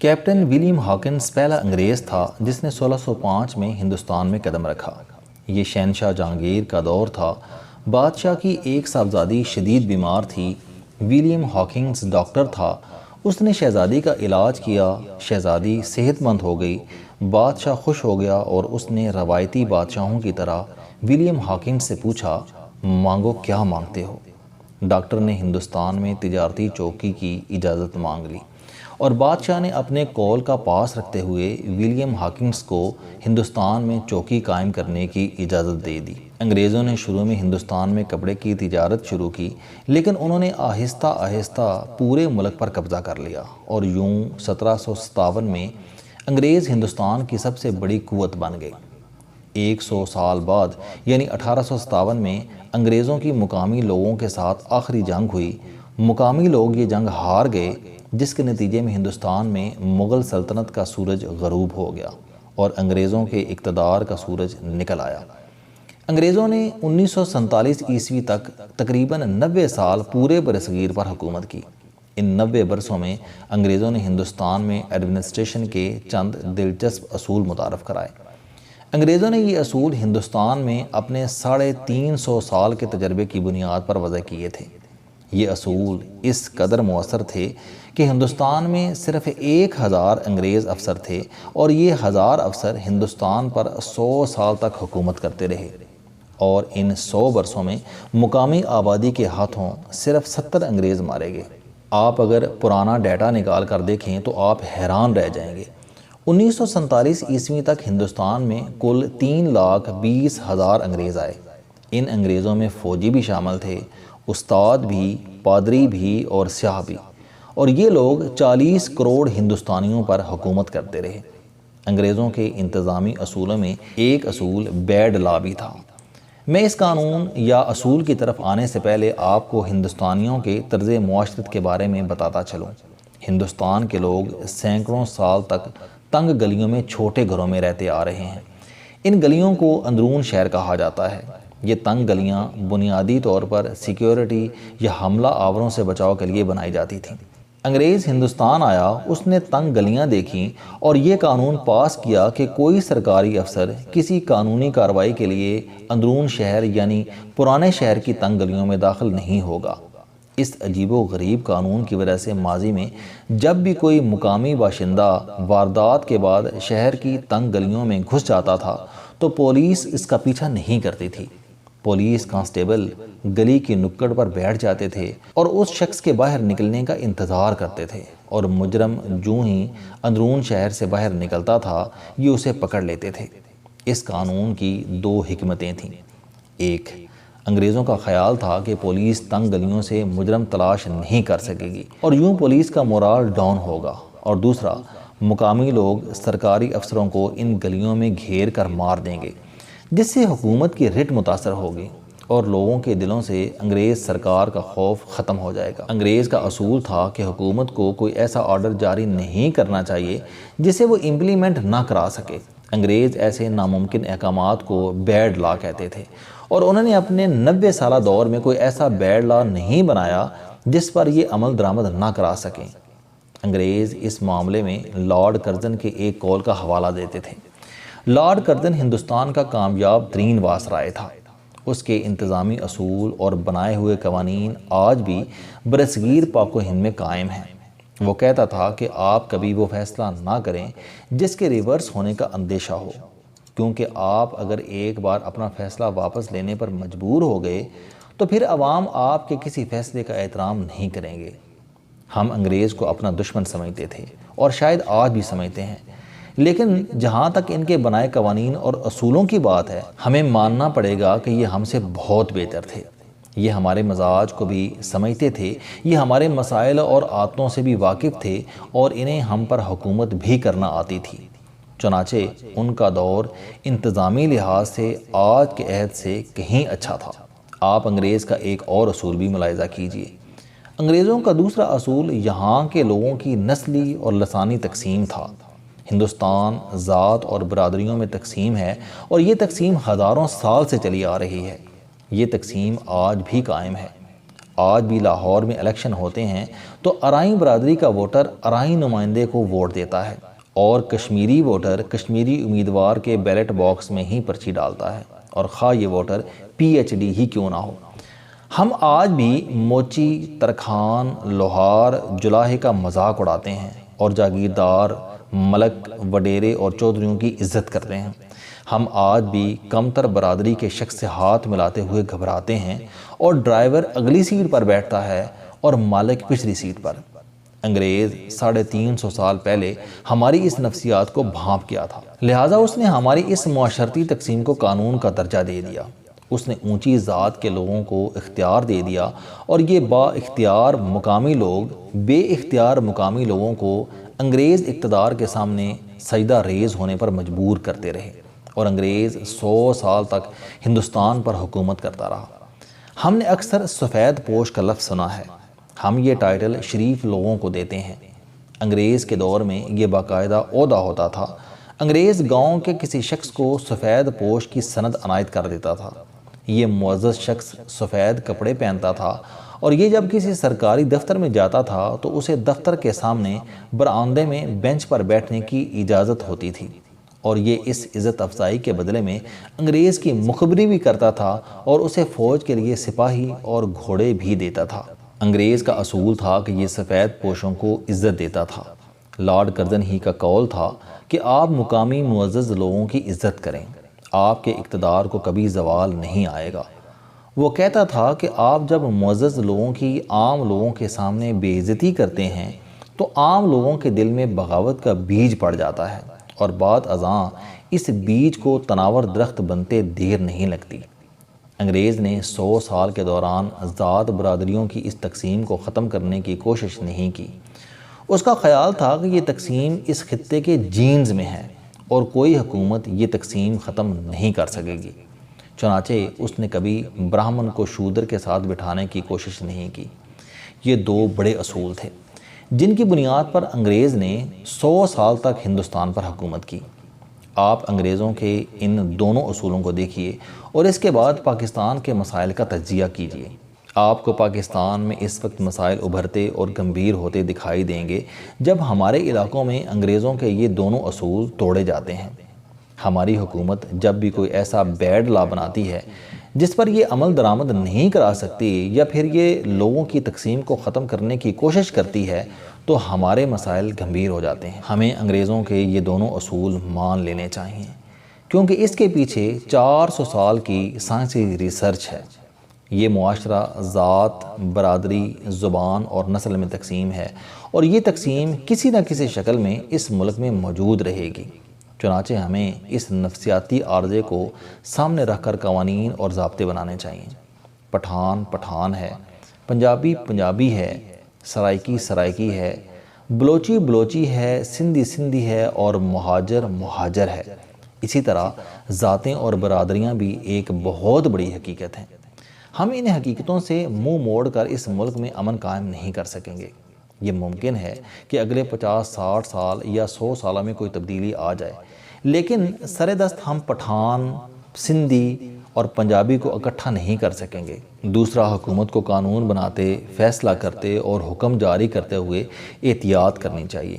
Captain William Hawkins پہلا انگریز تھا جس نے 1605 میں ہندوستان میں قدم رکھا۔ یہ شہنشاہ جہانگیر کا دور تھا۔ بادشاہ کی ایک صاحبزادی شدید بیمار تھی۔ ولیم ہاکنز ڈاکٹر تھا۔ اس نے شہزادی کا علاج کیا۔ شہزادی صحت مند ہو گئی۔ بادشاہ خوش ہو گیا اور اس نے روایتی بادشاہوں کی طرح ولیم ہاکنز سے پوچھا، مانگو کیا مانگتے ہو؟ ڈاکٹر نے ہندوستان میں تجارتی چوکی کی اجازت مانگ لی اور بادشاہ نے اپنے قول کا پاس رکھتے ہوئے ولیم ہاکنز کو ہندوستان میں چوکی قائم کرنے کی اجازت دے دی۔ انگریزوں نے شروع میں ہندوستان میں کپڑے کی تجارت شروع کی، لیکن انہوں نے آہستہ آہستہ پورے ملک پر قبضہ کر لیا اور یوں 1757 میں انگریز ہندوستان کی سب سے بڑی قوت بن گئے۔ 100 سال بعد یعنی 1857 میں انگریزوں کی مقامی لوگوں کے ساتھ آخری جنگ ہوئی۔ مقامی لوگ یہ جنگ ہار گئے، جس کے نتیجے میں ہندوستان میں مغل سلطنت کا سورج غروب ہو گیا اور انگریزوں کے اقتدار کا سورج نکل آیا۔ انگریزوں نے 1947 عیسوی تک تقریباً 90 سال پورے برصغیر پر حکومت کی۔ ان 90 برسوں میں انگریزوں نے ہندوستان میں ایڈمنسٹریشن کے چند دلچسپ اصول متعارف کرائے۔ انگریزوں نے یہ اصول ہندوستان میں اپنے 350 سال کے تجربے کی بنیاد پر وضع کیے تھے۔ یہ اصول اس قدر مؤثر تھے کہ ہندوستان میں صرف 1000 انگریز افسر تھے اور یہ 1000 افسر ہندوستان پر 100 سال تک حکومت کرتے رہے، اور ان 100 برسوں میں مقامی آبادی کے ہاتھوں صرف 70 انگریز مارے گئے۔ آپ اگر پرانا ڈیٹا نکال کر دیکھیں تو آپ حیران رہ جائیں گے۔ 1947 عیسوی تک ہندوستان میں کل 3,20,000 انگریز آئے۔ ان انگریزوں میں فوجی بھی شامل تھے، استاد بھی، پادری بھی اور سیاح بھی، اور یہ لوگ 40 کروڑ ہندوستانیوں پر حکومت کرتے رہے۔ انگریزوں کے انتظامی اصولوں میں ایک اصول بیڈ لا بھی تھا۔ میں اس قانون یا اصول کی طرف آنے سے پہلے آپ کو ہندوستانیوں کے طرز معاشرت کے بارے میں بتاتا چلوں۔ ہندوستان کے لوگ سینکڑوں سال تک تنگ گلیوں میں چھوٹے گھروں میں رہتے آ رہے ہیں۔ ان گلیوں کو اندرون شہر کہا جاتا ہے۔ یہ تنگ گلیاں بنیادی طور پر سیکیورٹی یا حملہ آوروں سے بچاؤ کے لیے بنائی جاتی تھیں۔ انگریز ہندوستان آیا، اس نے تنگ گلیاں دیکھیں اور یہ قانون پاس کیا کہ کوئی سرکاری افسر کسی قانونی کارروائی کے لیے اندرون شہر یعنی پرانے شہر کی تنگ گلیوں میں داخل نہیں ہوگا۔ اس عجیب و غریب قانون کی وجہ سے ماضی میں جب بھی کوئی مقامی باشندہ واردات کے بعد شہر کی تنگ گلیوں میں گھس جاتا تھا تو پولیس اس کا پیچھا نہیں کرتی تھی۔ پولیس کانسٹیبل گلی کی نکڑ پر بیٹھ جاتے تھے اور اس شخص کے باہر نکلنے کا انتظار کرتے تھے، اور مجرم جوں ہی اندرون شہر سے باہر نکلتا تھا یہ اسے پکڑ لیتے تھے۔ اس قانون کی 2 حکمتیں تھیں۔ ایک، انگریزوں کا خیال تھا کہ پولیس تنگ گلیوں سے مجرم تلاش نہیں کر سکے گی اور یوں پولیس کا مورال ڈاؤن ہوگا، اور دوسرا، مقامی لوگ سرکاری افسروں کو ان گلیوں میں گھیر کر مار دیں گے، جس سے حکومت کی رٹ متاثر ہوگی اور لوگوں کے دلوں سے انگریز سرکار کا خوف ختم ہو جائے گا۔ انگریز کا اصول تھا کہ حکومت کو کوئی ایسا آرڈر جاری نہیں کرنا چاہیے جسے وہ امپلیمنٹ نہ کرا سکے۔ انگریز ایسے ناممکن احکامات کو بیڈ لا کہتے تھے، اور انہوں نے اپنے 90 سالہ دور میں کوئی ایسا بیڈ لا نہیں بنایا جس پر یہ عمل درآمد نہ کرا سکیں۔ انگریز اس معاملے میں لارڈ کرزن کے ایک قول کا حوالہ دیتے تھے۔ لارڈ کرزن ہندوستان کا کامیاب ترین وائسرائے تھا۔ اس کے انتظامی اصول اور بنائے ہوئے قوانین آج بھی برصغیر پاک و ہند میں قائم ہیں۔ وہ کہتا تھا کہ آپ کبھی وہ فیصلہ نہ کریں جس کے ریورس ہونے کا اندیشہ ہو، کیونکہ آپ اگر ایک بار اپنا فیصلہ واپس لینے پر مجبور ہو گئے تو پھر عوام آپ کے کسی فیصلے کا احترام نہیں کریں گے۔ ہم انگریز کو اپنا دشمن سمجھتے تھے اور شاید آج بھی سمجھتے ہیں، لیکن جہاں تک ان کے بنائے قوانین اور اصولوں کی بات ہے، ہمیں ماننا پڑے گا کہ یہ ہم سے بہت بہتر تھے۔ یہ ہمارے مزاج کو بھی سمجھتے تھے، یہ ہمارے مسائل اور عادتوں سے بھی واقف تھے، اور انہیں ہم پر حکومت بھی کرنا آتی تھی۔ چنانچہ ان کا دور انتظامی لحاظ سے آج کے عہد سے کہیں اچھا تھا۔ آپ انگریز کا ایک اور اصول بھی ملاحظہ کیجیے۔ انگریزوں کا دوسرا اصول یہاں کے لوگوں کی نسلی اور لسانی تقسیم تھا۔ ہندوستان ذات اور برادریوں میں تقسیم ہے، اور یہ تقسیم ہزاروں سال سے چلی آ رہی ہے۔ یہ تقسیم آج بھی قائم ہے۔ آج بھی لاہور میں الیکشن ہوتے ہیں تو ارائیں برادری کا ووٹر ارائیں نمائندے کو ووٹ دیتا ہے اور کشمیری ووٹر کشمیری امیدوار کے بیلٹ باکس میں ہی پرچی ڈالتا ہے، اور خواہ یہ ووٹر PhD ہی کیوں نہ ہو۔ ہم آج بھی موچی، ترکھان، لوہار، جلاہے کا مذاق اڑاتے ہیں اور جاگیردار، ملک، وڈیرے اور چودھریوں کی عزت کرتے ہیں۔ ہم آج بھی کمتر برادری کے شخص سے ہاتھ ملاتے ہوئے گھبراتے ہیں اور ڈرائیور اگلی سیٹ پر بیٹھتا ہے اور مالک پچھلی سیٹ پر۔ انگریز 350 سال پہلے ہماری اس نفسیات کو بھانپ گیا تھا، لہٰذا اس نے ہماری اس معاشرتی تقسیم کو قانون کا درجہ دے دیا۔ اس نے اونچی ذات کے لوگوں کو اختیار دے دیا اور یہ با اختیار مقامی لوگ بے اختیار مقامی لوگوں کو انگریز اقتدار کے سامنے سجدہ ریز ہونے پر مجبور کرتے رہے، اور انگریز 100 سال تک ہندوستان پر حکومت کرتا رہا۔ ہم نے اکثر سفید پوش کا لفظ سنا ہے۔ ہم یہ ٹائٹل شریف لوگوں کو دیتے ہیں۔ انگریز کے دور میں یہ باقاعدہ عہدہ ہوتا تھا۔ انگریز گاؤں کے کسی شخص کو سفید پوش کی سند عنایت کر دیتا تھا۔ یہ معزز شخص سفید کپڑے پہنتا تھا اور یہ جب کسی سرکاری دفتر میں جاتا تھا تو اسے دفتر کے سامنے برآمدے میں بینچ پر بیٹھنے کی اجازت ہوتی تھی، اور یہ اس عزت افزائی کے بدلے میں انگریز کی مخبری بھی کرتا تھا اور اسے فوج کے لیے سپاہی اور گھوڑے بھی دیتا تھا۔ انگریز کا اصول تھا کہ یہ سفید پوشوں کو عزت دیتا تھا۔ لارڈ کرزن ہی کا قول تھا کہ آپ مقامی معزز لوگوں کی عزت کریں، آپ کے اقتدار کو کبھی زوال نہیں آئے گا۔ وہ کہتا تھا کہ آپ جب معزز لوگوں کی عام لوگوں کے سامنے بے عزتی کرتے ہیں تو عام لوگوں کے دل میں بغاوت کا بیج پڑ جاتا ہے، اور بعد ازاں اس بیج کو تناور درخت بنتے دیر نہیں لگتی۔ انگریز نے 100 سال کے دوران ذات برادریوں کی اس تقسیم کو ختم کرنے کی کوشش نہیں کی۔ اس کا خیال تھا کہ یہ تقسیم اس خطے کے جینز میں ہے اور کوئی حکومت یہ تقسیم ختم نہیں کر سکے گی۔ چنانچہ اس نے کبھی براہمن کو شودر کے ساتھ بٹھانے کی کوشش نہیں کی۔ یہ دو بڑے اصول تھے جن کی بنیاد پر انگریز نے 100 سال تک ہندوستان پر حکومت کی۔ آپ انگریزوں کے ان دونوں اصولوں کو دیکھیے اور اس کے بعد پاکستان کے مسائل کا تجزیہ کیجیے۔ آپ کو پاکستان میں اس وقت مسائل ابھرتے اور گمبھیر ہوتے دکھائی دیں گے جب ہمارے علاقوں میں انگریزوں کے یہ دونوں اصول توڑے جاتے ہیں۔ ہماری حکومت جب بھی کوئی ایسا بیڈ لا بناتی ہے جس پر یہ عمل درآمد نہیں کرا سکتی، یا پھر یہ لوگوں کی تقسیم کو ختم کرنے کی کوشش کرتی ہے، تو ہمارے مسائل گمبھیر ہو جاتے ہیں۔ ہمیں انگریزوں کے یہ دونوں اصول مان لینے چاہیے، کیونکہ اس کے پیچھے 400 سال کی سائنسی ریسرچ ہے۔ یہ معاشرہ ذات، برادری، زبان اور نسل میں تقسیم ہے، اور یہ تقسیم کسی نہ کسی شکل میں اس ملک میں موجود رہے گی۔ چنانچہ ہمیں اس نفسیاتی عارضے کو سامنے رکھ کر قوانین اور ضابطے بنانے چاہیے۔ پٹھان پٹھان ہے، پنجابی پنجابی ہے، سرائکی سرائکی ہے، بلوچی بلوچی ہے، سندھی سندھی ہے اور مہاجر مہاجر ہے۔ اسی طرح ذاتیں اور برادریاں بھی ایک بہت بڑی حقیقت ہیں۔ ہم ان حقیقتوں سے منہ موڑ کر اس ملک میں امن قائم نہیں کر سکیں گے۔ یہ ممکن ہے کہ اگلے 50-60 سال یا 100 سالوں میں کوئی تبدیلی آ جائے، لیکن سر دست ہم پٹھان، سندھی اور پنجابی کو اکٹھا نہیں کر سکیں گے۔ دوسرا، حکومت کو قانون بناتے، فیصلہ کرتے اور حکم جاری کرتے ہوئے احتیاط کرنی چاہیے۔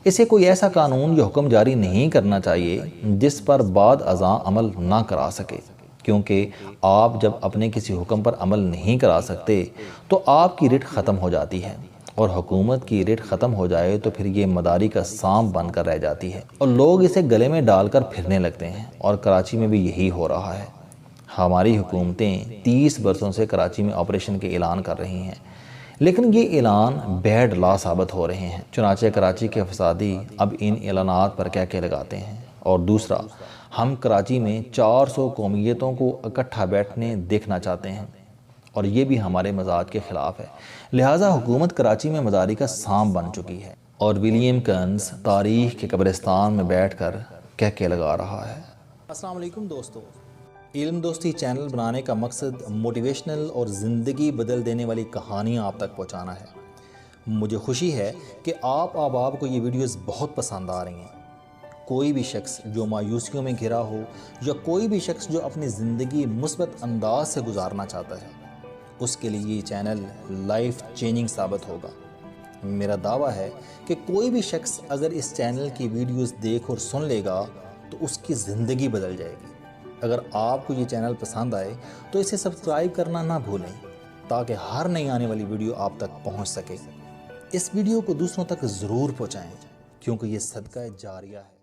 اسے کوئی ایسا قانون یا حکم جاری نہیں کرنا چاہیے جس پر بعد ازاں عمل نہ کرا سکے، کیونکہ آپ جب اپنے کسی حکم پر عمل نہیں کرا سکتے تو آپ کی رٹ ختم ہو جاتی ہے، اور حکومت کی رٹ ختم ہو جائے تو پھر یہ مداری کا سانپ بن کر رہ جاتی ہے اور لوگ اسے گلے میں ڈال کر پھرنے لگتے ہیں، اور کراچی میں بھی یہی ہو رہا ہے۔ ہماری حکومتیں 30 برسوں سے کراچی میں آپریشن کے اعلان کر رہی ہیں، لیکن یہ اعلان بیڈ لا ثابت ہو رہے ہیں۔ چنانچہ کراچی کے فسادی اب ان اعلانات پر کہہ لگاتے ہیں۔ اور دوسرا، ہم کراچی میں 400 قومیتوں کو اکٹھا بیٹھنے دیکھنا چاہتے ہیں، اور یہ بھی ہمارے مزاج کے خلاف ہے، لہٰذا حکومت کراچی میں مداری کا سانپ بن چکی ہے۔ اور ولیم کنز تاریخ کے قبرستان میں بیٹھ کر کہہ لگا رہا ہے۔ السلام علیکم دوستو، علم دوستی چینل بنانے کا مقصد موٹیویشنل اور زندگی بدل دینے والی کہانیاں آپ تک پہنچانا ہے۔ مجھے خوشی ہے کہ آپ کو یہ ویڈیوز بہت پسند آ رہی ہیں۔ کوئی بھی شخص جو مایوسیوں میں گھرا ہو، یا کوئی بھی شخص جو اپنی زندگی مثبت انداز سے گزارنا چاہتا ہے، اس کے لیے یہ چینل لائف چینجنگ ثابت ہوگا۔ میرا دعویٰ ہے کہ کوئی بھی شخص اگر اس چینل کی ویڈیوز دیکھ اور سن لے گا تو اس کی زندگی بدل جائے گی۔ اگر آپ کو یہ چینل پسند آئے تو اسے سبسکرائب کرنا نہ بھولیں تاکہ ہر نئی آنے والی ویڈیو آپ تک پہنچ سکے۔ اس ویڈیو کو دوسروں تک ضرور پہنچائیں کیونکہ یہ صدقہ جاریہ ہے۔